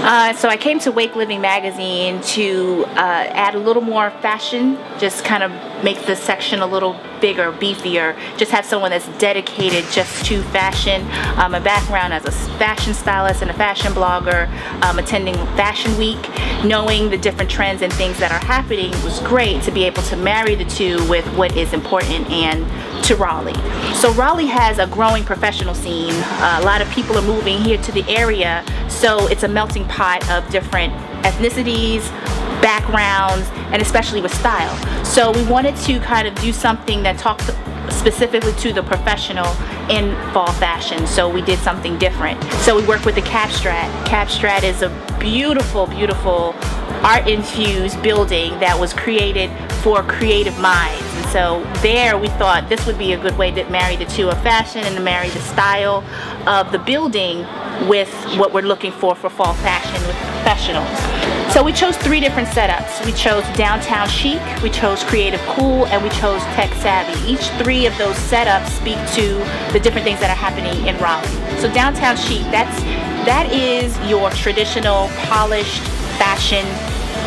So I came to Wake Living magazine to add a little more fashion, just kind of make the section a little bigger, beefier, just have someone that's dedicated just to fashion. My background as a fashion stylist and a fashion blogger, attending Fashion Week, knowing the different trends and things that are happening was great to be able to marry the two with what is important and to Raleigh. So Raleigh has a growing professional scene. A lot of people are moving here to the area, so it's a melting pot of different ethnicities, backgrounds, and especially with style. So we wanted to kind of do something that talked specifically to the professional in fall fashion, so we did something different. So we worked with the Capstrat. Capstrat is a beautiful, beautiful art-infused building that was created for creative minds. And so there we thought this would be a good way to marry the two of fashion and to marry the style of the building with what we're looking for fall fashion with professionals. So we chose 3 different setups. We chose downtown chic, we chose creative cool, and we chose tech savvy. Each 3 of those setups speak to the different things that are happening in Raleigh. So downtown chic, that is your traditional polished fashion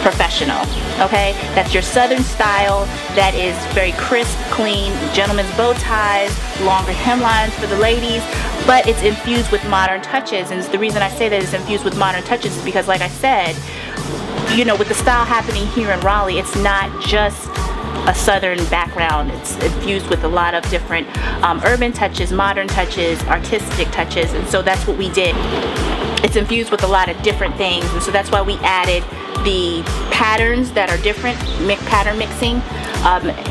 professional, okay? That's your southern style that is very crisp, clean, gentlemen's bow ties, longer hemlines for the ladies, but it's infused with modern touches. And the reason I say that it's infused with modern touches is because, like I said, you know, with the style happening here in Raleigh, it's not just a southern background. It's infused with a lot of different urban touches, modern touches, artistic touches, and so that's what we did. It's infused with a lot of different things, and so that's why we added the patterns that are different, pattern mixing.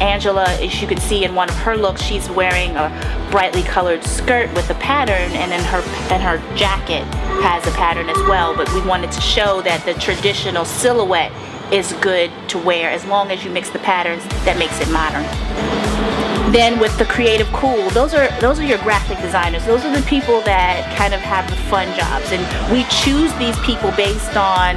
Angela, as you can see in one of her looks, she's wearing a brightly colored skirt with a pattern, and then her jacket has a pattern as well. But we wanted to show that the traditional silhouette is good to wear as long as you mix the patterns that makes it modern. Then with the creative cool, those are your graphic designers. Those are the people that kind of have the fun jobs, and we choose these people based on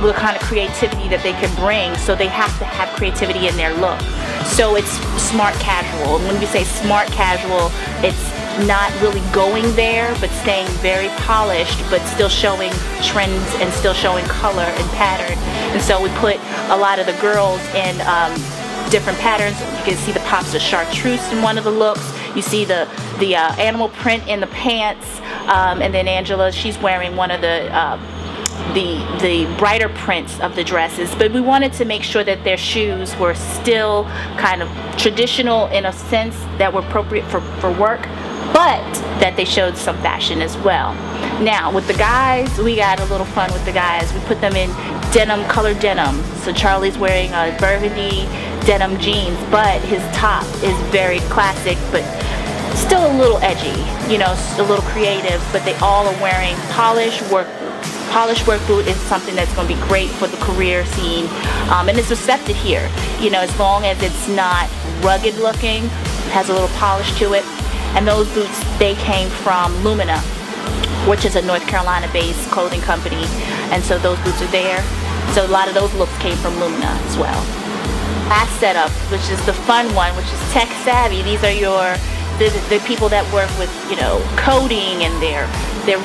the kind of creativity that they can bring. So they have to have creativity in their look. So it's smart casual, and when we say smart casual, it's not really going there, but staying very polished, but still showing trends and still showing color and pattern. And so we put a lot of the girls in different patterns. You can see the pops of chartreuse in one of the looks. You see the animal print in the pants, and then Angela, she's wearing one of the brighter prints of the dresses. But we wanted to make sure that their shoes were still kind of traditional in a sense that were appropriate for work, but that they showed some fashion as well. Now with the guys, we got a little fun with the guys. We put them in denim, colored denim. So Charlie's wearing a burgundy denim jeans, but his top is very classic, but still a little edgy, you know, a little creative. But they all are wearing polished work boots. Polished work boot is something that's going to be great for the career scene, and it's accepted here, you know, as long as it's not rugged looking, has a little polish to it. And those boots, they came from Lumina, which is a North Carolina based clothing company, and so those boots are there. So a lot of those looks came from Lumina as well. Last setup, which is the fun one, which is tech savvy. These are the people that work with, you know, coding, and they're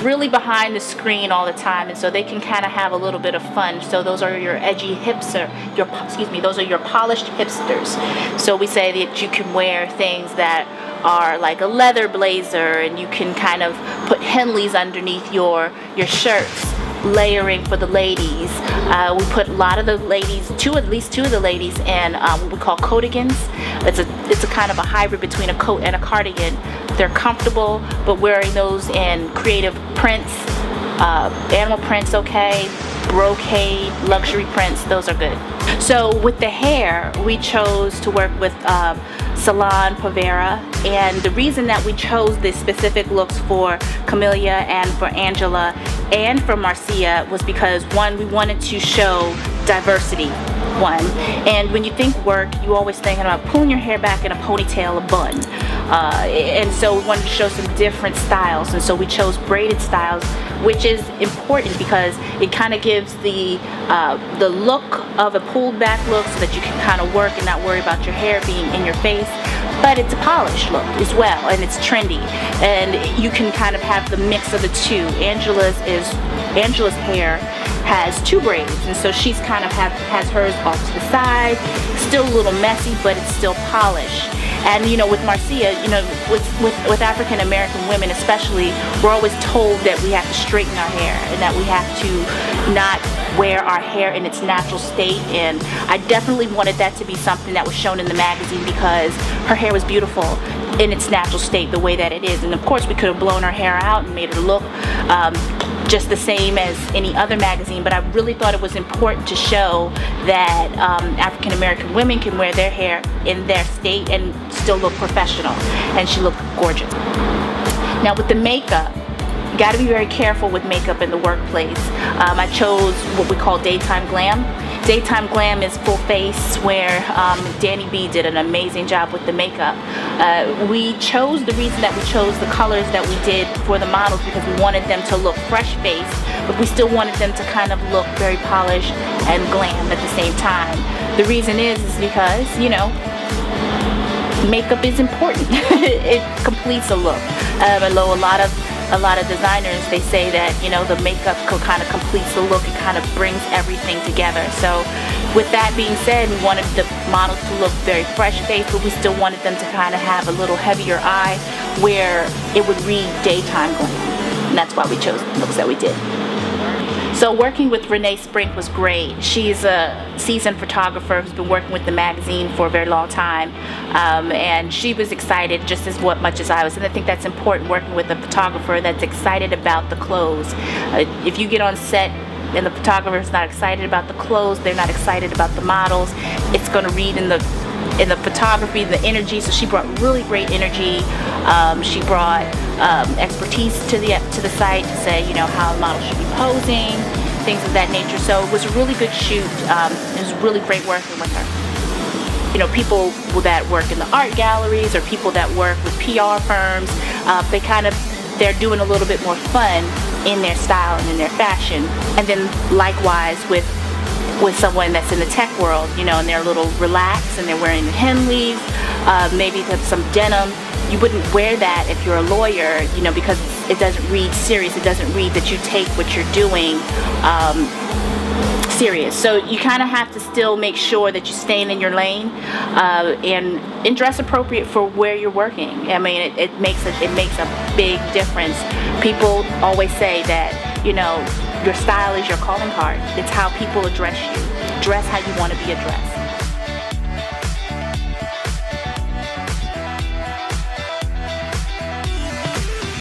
really behind the screen all the time, and so they can kind of have a little bit of fun. So those are your edgy those are your polished hipsters. So we say that you can wear things that are like a leather blazer, and you can kind of put Henleys underneath your shirts, layering for the ladies. We put a lot of the ladies, at least two of the ladies, in what we call coatigans. It's a kind of a hybrid between a coat and a cardigan. They're comfortable, but wearing those in creative prints, animal prints, okay, brocade, luxury prints, those are good. So with the hair, we chose to work with Salon, Povera, and the reason that we chose the specific looks for Camelia and for Angela and for Marcia was because, one, we wanted to show diversity, one, and when you think work, you always thinking about pulling your hair back in a ponytail, a bun, and so we wanted to show some different styles, and so we chose braided styles, which is important because it kind of gives the look of a pulled back look, so that you can kind of work and not worry about your hair being in your face. But it's a polished look as well, and it's trendy, and you can kind of have the mix of the two. Angela's is Angela's hair has 2 braids, and so she's kind of has hers off to the side, still a little messy, but it's still polished. And you know, with Marcia, you know, with African American women especially, we're always told that we have to straighten our hair and that we have to not wear our hair in its natural state. And I definitely wanted that to be something that was shown in the magazine, because her hair was beautiful in its natural state, the way that it is. And of course we could have blown her hair out and made her look just the same as any other magazine, but I really thought it was important to show that African American women can wear their hair in their state and still look professional, and she looked gorgeous. Now with the makeup, you got to be very careful with makeup in the workplace. I chose what we call daytime glam. Daytime glam is full face, where Dani B did an amazing job with the makeup. The reason that we chose the colors that we did for the models, because we wanted them to look fresh faced, but we still wanted them to kind of look very polished and glam at the same time. The reason is because, you know, makeup is important. It completes a look. Although a lot of designers, they say that, you know, the makeup kind of completes the look. It kind of brings everything together. So with that being said, we wanted the models to look very fresh faced, but we still wanted them to kind of have a little heavier eye where it would read daytime glam. And that's why we chose the looks that we did. So working with Renee Sprink was great. She's a seasoned photographer who's been working with the magazine for a very long time, and she was excited just as much as I was. And I think that's important, working with a photographer that's excited about the clothes. If you get on set and the photographer's not excited about the clothes, they're not excited about the models, it's going to read in the photography, the energy. So she brought really great energy. She brought expertise to the site to say, you know, how a model should be posing, things of that nature. So it was a really good shoot. It was really great working with her. You know, people that work in the art galleries or people that work with PR firms, they're doing a little bit more fun in their style and in their fashion. And then likewise with someone that's in the tech world, you know, and they're a little relaxed and they're wearing Henleys, maybe some denim. You wouldn't wear that if you're a lawyer, you know, because it doesn't read serious. It doesn't read that you take what you're doing serious. So you kind of have to still make sure that you're staying in your lane and dress appropriate for where you're working. I mean, it makes a big difference. People always say that, you know, your style is your calling card. It's how people address you. Dress how you want to be addressed.